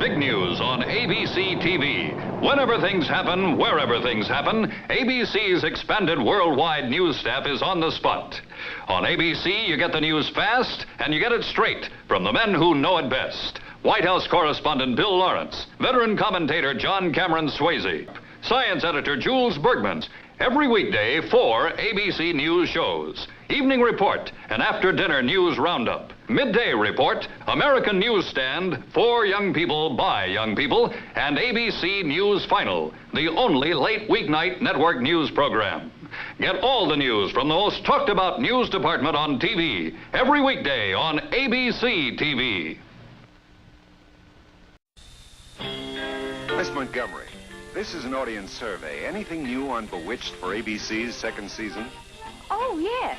big news on ABC TV. Whenever things happen, wherever things happen, ABC's expanded worldwide news staff is on the spot. On ABC, you get the news fast, and you get it straight from the men who know it best. White House correspondent Bill Lawrence, veteran commentator John Cameron Swayze, science editor Jules Bergman. Every weekday, 4 ABC News shows. Evening Report, an after-dinner news roundup. Midday Report, American Newsstand, for young people, by young people, and ABC News Final, the only late weeknight network news program. Get all the news from the most talked-about news department on TV, every weekday on ABC TV. Miss Montgomery, this is an audience survey. Anything new on Bewitched for ABC's second season? Oh, yes.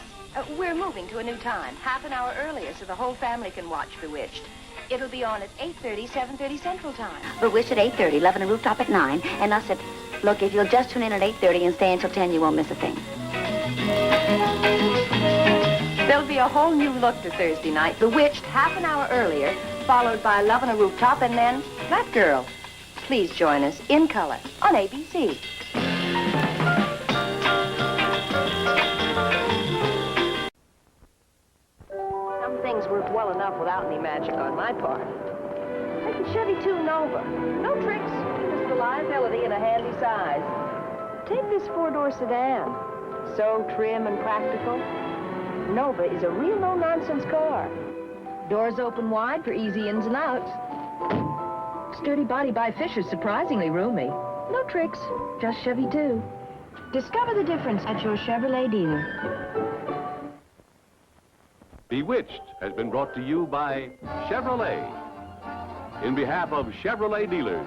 We're moving to a new time, half an hour earlier, so the whole family can watch Bewitched. It'll be on at 8:30, 7:30 Central Time. Bewitched at 8:30, Love on a Rooftop at 9, and us at... Look, if you'll just tune in at 8:30 and stay until 10, you won't miss a thing. There'll be a whole new look to Thursday night. Bewitched half an hour earlier, followed by Love on a Rooftop, and then That Girl. Please join us in color on ABC. Some things work well enough without any magic on my part. Like the Chevy 2 Nova. No tricks, just reliability and a handy size. Take this 4-door sedan. So trim and practical. Nova is a real no-nonsense car. Doors open wide for easy ins and outs. Sturdy body by Fisher, surprisingly roomy. No tricks, just Chevy 2. Discover the difference at your Chevrolet dealer. Bewitched has been brought to you by Chevrolet. In behalf of Chevrolet dealers,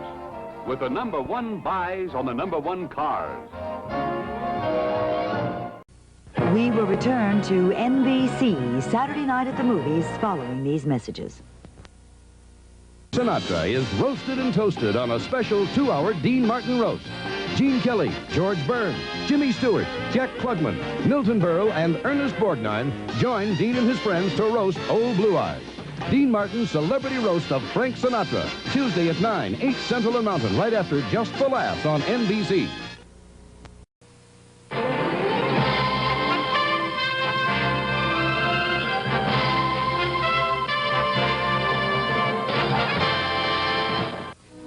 with the #1 buys on the #1 cars. We will return to NBC Saturday Night at the Movies following these messages. Sinatra is roasted and toasted on a special 2-hour Dean Martin roast. Gene Kelly, George Burns, Jimmy Stewart, Jack Klugman, Milton Berle, and Ernest Borgnine join Dean and his friends to roast Old Blue Eyes. Dean Martin's celebrity roast of Frank Sinatra, Tuesday at 9, 8 Central and Mountain, right after Just for Laughs on NBC.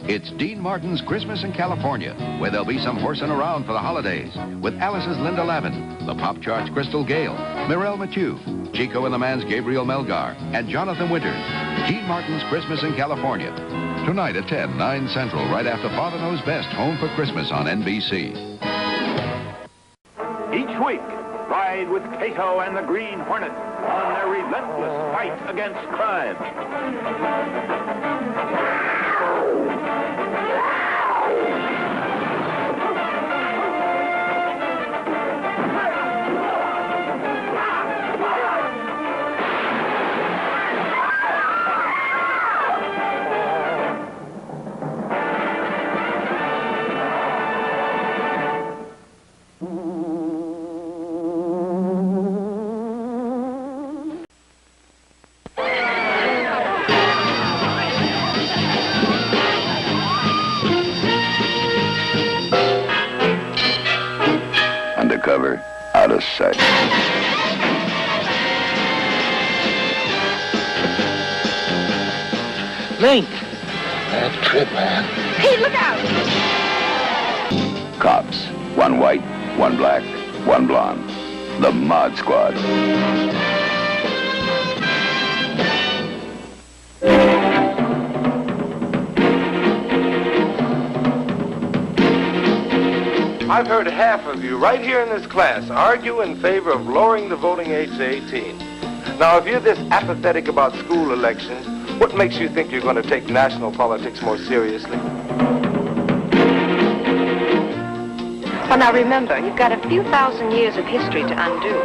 It's Dean Martin's Christmas in California, where there'll be some horsing around for the holidays, with Alice's Linda Lavin, the Pop Chart's Crystal Gale, Mirelle Mathieu, Chico and the Man's Gabriel Melgar, and Jonathan Winters. Dean Martin's Christmas in California. Tonight at 10, 9 Central, right after Father Knows Best, Home for Christmas on NBC. Each week, ride with Cato and the Green Hornet on their relentless fight against crime. Undercover, out of sight. Link. Bad trip, man. Hey, look out! Cops. 1 white, 1 black, 1 blonde. The Mod Squad. I've heard half of you right here in this class argue in favor of lowering the voting age to 18. Now, if you're this apathetic about school elections, what makes you think you're going to take national politics more seriously? Well, now remember, you've got a few thousand years of history to undo.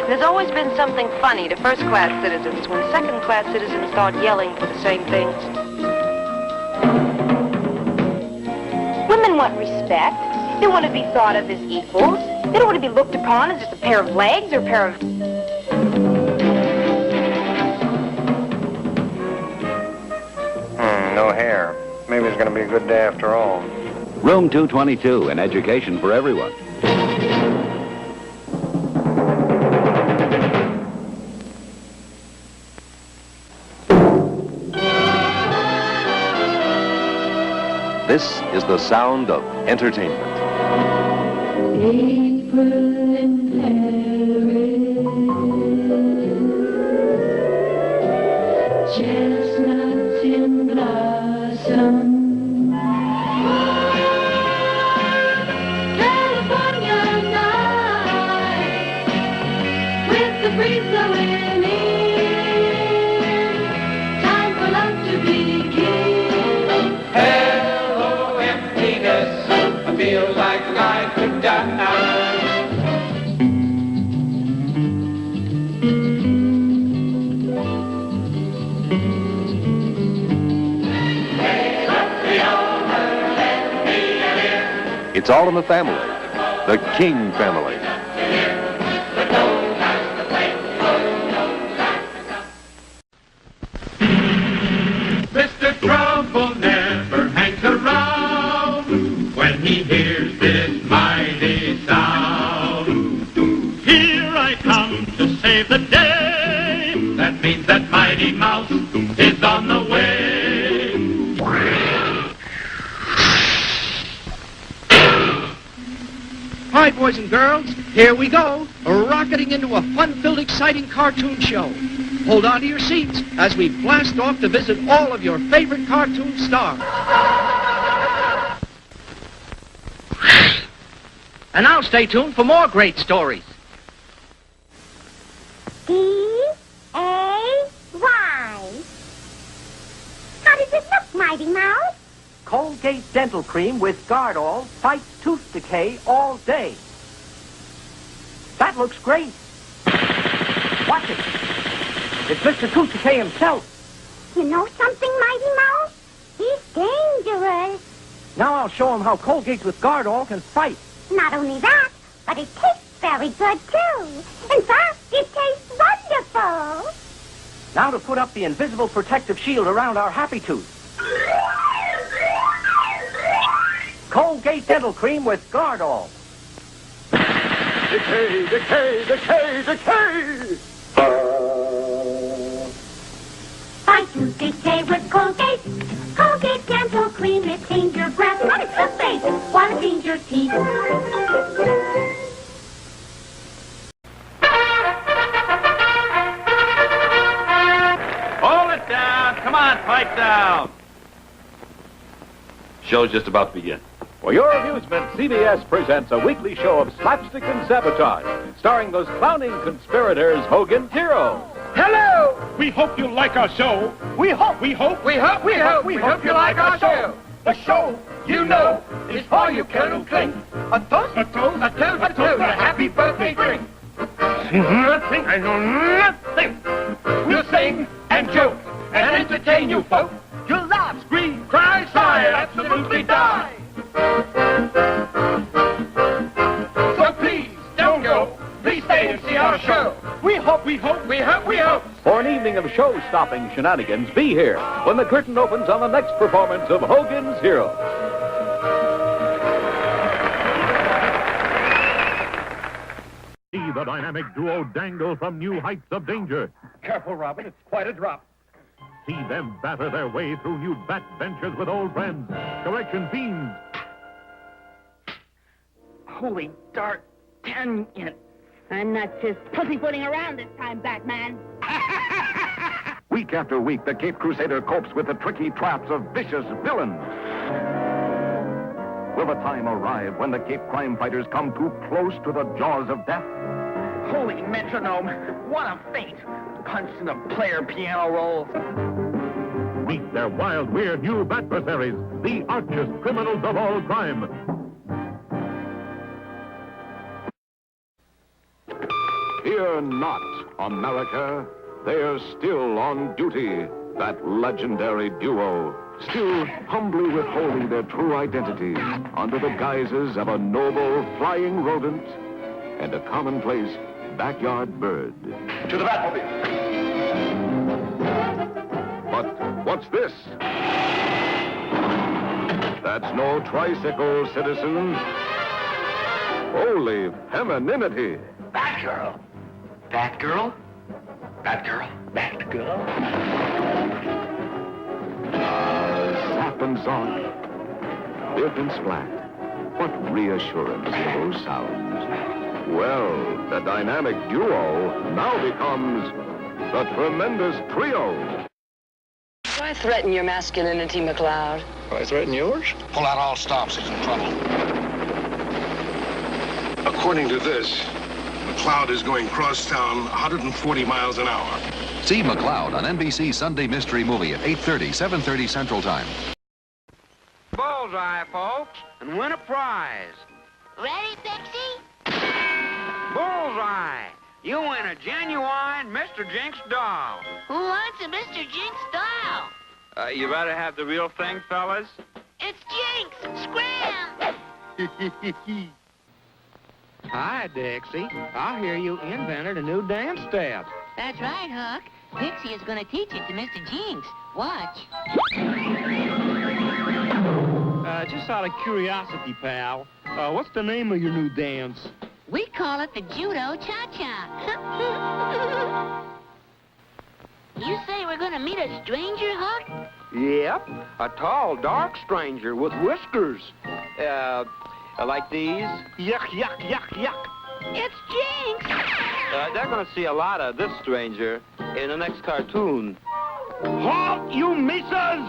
There's always been something funny to first-class citizens when second-class citizens start yelling for the same things. Women want respect. They want to be thought of as equals. They don't want to be looked upon as just a pair of legs or a pair of... No hair. maybe it's going to be a good day after all. Room 222, an education for everyone. This is the sound of entertainment. April in Paris, chestnuts in blossom. California night, with the breeze blowing in, time for love to begin. Hello, emptiness, I feel like I could die. It's all in the family. The King family. Mr. Trouble never hangs around when he hears this mighty sound. Here I come to save the day. That means that Mighty Mouse is on the way. Hi, boys and girls. Here we go, rocketing into a fun-filled, exciting cartoon show. Hold on to your seats as we blast off to visit all of your favorite cartoon stars. And now stay tuned for more great stories. D-A-Y. How does it look, Mighty Mouse? Colgate Dental Cream with Guardall fights tooth decay all day. That looks great. Watch it. It's Mr. Tooth Decay himself. You know something, Mighty Mouse? He's dangerous. Now I'll show him how Colgate with Guardall can fight. Not only that, but it tastes very good, too. In fact, it tastes wonderful. Now to put up the invisible protective shield around our happy tooth. Colgate Dental Cream with Guardall. Decay, decay, decay, decay! Fight tooth decay with Colgate. Colgate Dental Cream, it cleans your breath, but it's the face while it cleans your teeth. Hold it down. Come on, pipe down. Show's just about to begin. For your amusement, CBS presents a weekly show of slapstick and sabotage, starring those clowning conspirators, Hogan's Heroes. Hello! We hope you like our show. We hope you like our show. The show, you know, is for you can drink. A toast, a happy birthday drink. Nothing, I know nothing. We'll sing and joke and entertain you folk. You'll laugh, scream, cry, sigh, and absolutely die. So please, don't go. Please stay and see our show. We hope. For an evening of show-stopping shenanigans, be here when the curtain opens on the next performance of Hogan's Heroes. See the dynamic duo dangle from new heights of danger. Careful, Robin. It's quite a drop. See them batter their way through new backbenchers with old friends. Correction fiends. Holy dark 10 yet. I'm not just pussyfooting around this time, Batman. Week after week, the Cape Crusader copes with the tricky traps of vicious villains. Will the time arrive when the Cape crime fighters come too close to the jaws of death? Holy metronome, what a feat. Punch in the player piano roll. Meet their wild, weird new adversaries, the archest criminals of all crime. Fear not, America. They're still on duty, that legendary duo, still humbly withholding their true identities under the guises of a noble flying rodent and a commonplace backyard bird. To the Batmobile. But what's this? That's no tricycle, citizen. Holy femininity. Batgirl. Batgirl. Batgirl. Batgirl. Zap and zonk. Biff and splat. What reassurance in those sounds. Well, the dynamic duo now becomes the tremendous trio. Why threaten your masculinity, McLeod? I threaten yours? Pull out all stops. He's in trouble. According to this, McLeod is going crosstown 140 miles an hour. See McLeod on NBC Sunday Mystery Movie at 8:30, 7:30 Central Time. Bullseye, folks, and win a prize. Ready, Pixie? Bullseye! You win a genuine Mr. Jinx doll. Who wants a Mr. Jinx doll? You better have the real thing, fellas. It's Jinx! Scram! Hi, Dixie. I hear you invented a new dance step. That's right, Huck. Pixie is going to teach it to Mr. Jinx. Watch. Just out of curiosity, pal, what's the name of your new dance? We call it the Judo Cha-Cha. You say we're gonna meet a stranger, Huck? Yep, a tall, dark stranger with whiskers. Like these. Yuck, yuck, yuck, yuck. It's Jinx! They're gonna see a lot of this stranger in the next cartoon. Halt, you misses!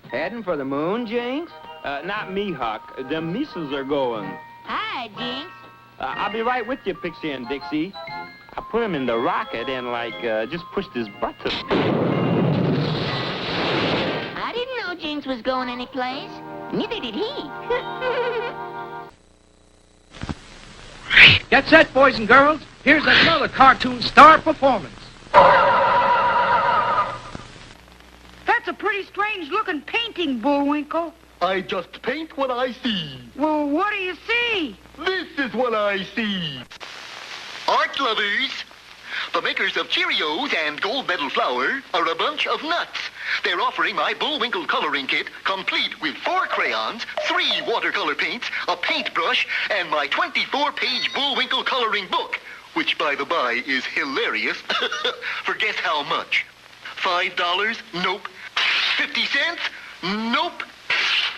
Heading for the moon, Jinx? Not me, Huck. The misses are going. Hi, Jinx. I'll be right with you, Pixie and Dixie. I put him in the rocket and, just pushed his button. I didn't know Jinx was going anyplace. Neither did he. Get set, boys and girls. Here's another cartoon star performance. That's a pretty strange-looking painting, Bullwinkle. I just paint what I see. Well, what do you see? This is what I see. Art lovers, the makers of Cheerios and Gold Medal flour are a bunch of nuts. They're offering my Bullwinkle coloring kit, complete with 4 crayons, 3 watercolor paints, a paintbrush, and my 24-page Bullwinkle coloring book, which, by the by, is hilarious. For guess how much? $5? Nope. 50 cents? Nope.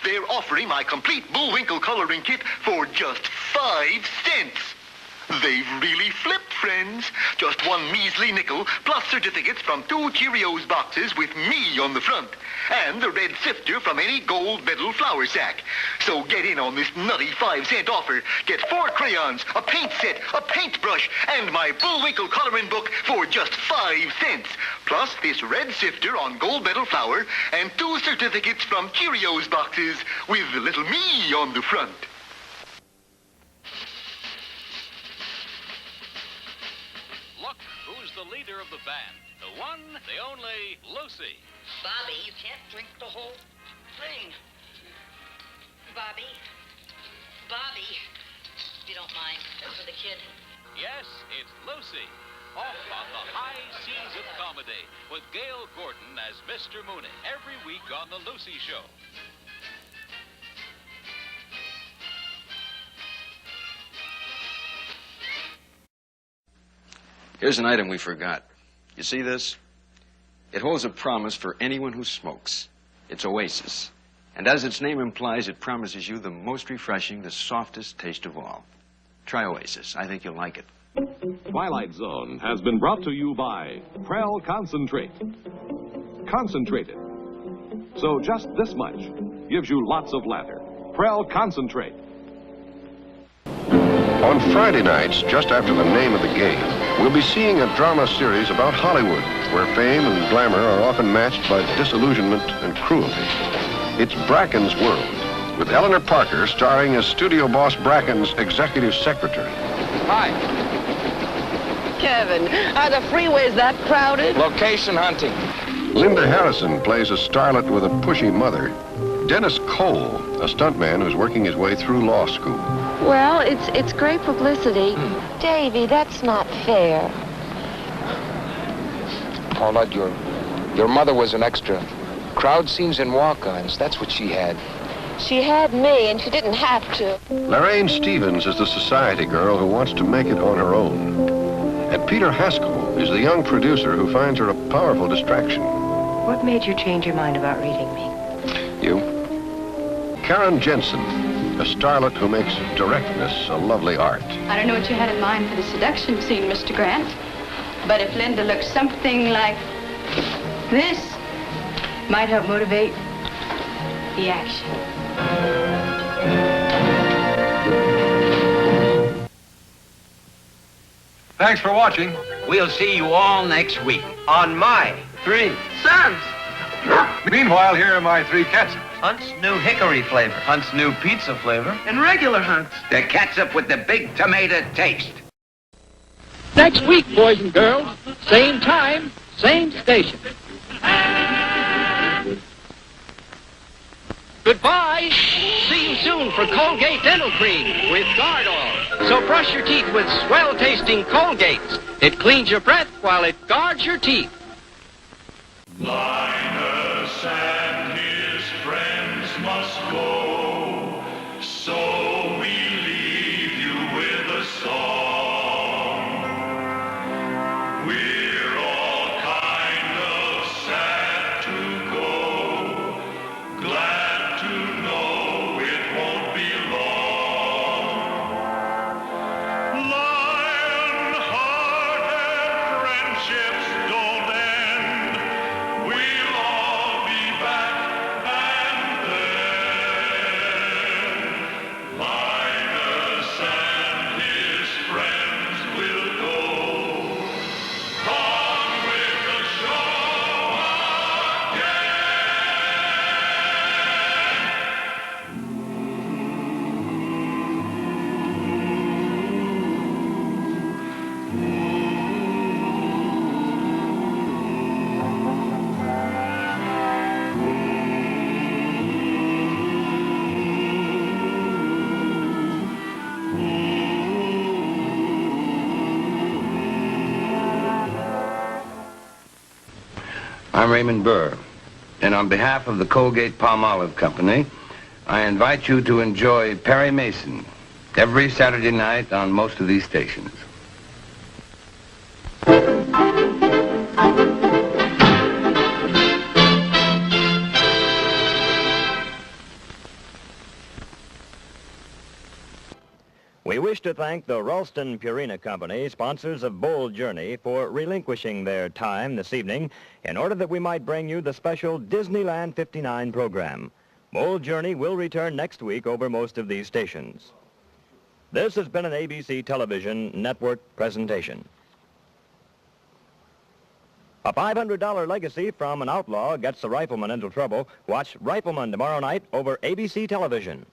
They're offering my complete Bullwinkle coloring kit for just 5 cents. They've really flipped, friends. Just 1 measly nickel, plus certificates from 2 Cheerios boxes with me on the front, and the red sifter from any Gold Medal flour sack. So get in on this nutty 5-cent offer. Get 4 crayons, a paint set, a paintbrush, and my Bullwinkle coloring book for just 5 cents. Plus this red sifter on Gold Medal flour, and 2 certificates from Cheerios boxes with the little me on the front. Who's the leader of the band? The one, the only, Lucy. Bobby, you can't drink the whole thing. Bobby, if you don't mind, for the kid. Yes, it's Lucy. Off on the high seas of comedy with Gail Gordon as Mr. Mooney every week on The Lucy Show. Here's an item we forgot. You see this? It holds a promise for anyone who smokes. It's Oasis. And as its name implies, it promises you the most refreshing, the softest taste of all. Try Oasis. I think you'll like it. Twilight Zone has been brought to you by Prel Concentrate. Concentrated. So just this much gives you lots of lather. Prel Concentrate. On Friday nights, just after the name of the game, we'll be seeing a drama series about Hollywood, where fame and glamour are often matched by disillusionment and cruelty. It's Bracken's World, with Eleanor Parker starring as studio boss Bracken's executive secretary. Hi. Kevin, are the freeways that crowded? Location hunting. Linda Harrison plays a starlet with a pushy mother. Dennis Cole, a stuntman who's working his way through law school. Well, it's great publicity. Davy, that's not fair. Paula, your mother was an extra. Crowd scenes and walk-ons, that's what she had. She had me, and she didn't have to. Lorraine Stevens is the society girl who wants to make it on her own. And Peter Haskell is the young producer who finds her a powerful distraction. What made you change your mind about reading me? You? Karen Jensen, a starlet who makes directness a lovely art. I don't know what you had in mind for the seduction scene, Mr. Grant. But if Linda looks something like this, might help motivate the action. Thanks for watching. We'll see you all next week on my 3 sons. Meanwhile, here are my 3 catsups. Hunt's new hickory flavor. Hunt's new pizza flavor. And regular Hunt's. The catsup with the big tomato taste. Next week, boys and girls, same time, same station. Goodbye. See you soon for Colgate Dental Cream with Guard Oil. So brush your teeth with swell-tasting Colgates. It cleans your breath while it guards your teeth. Linus and his friends must go, so we leave you with a song. We're all kind of sad to go, glad to know it won't be long. Lion-hearted friendships don't end. We'll all be back and then Linus and his friends will go on with the show again. I'm Raymond Burr, and on behalf of the Colgate-Palmolive Company, I invite you to enjoy Perry Mason every Saturday night on most of these stations. We wish to thank the Ralston Purina Company, sponsors of Bold Journey, for relinquishing their time this evening in order that we might bring you the special Disneyland 59 program. Bold Journey will return next week over most of these stations. This has been an ABC Television Network presentation. A $500 legacy from an outlaw gets a rifleman into trouble. Watch Rifleman tomorrow night over ABC Television.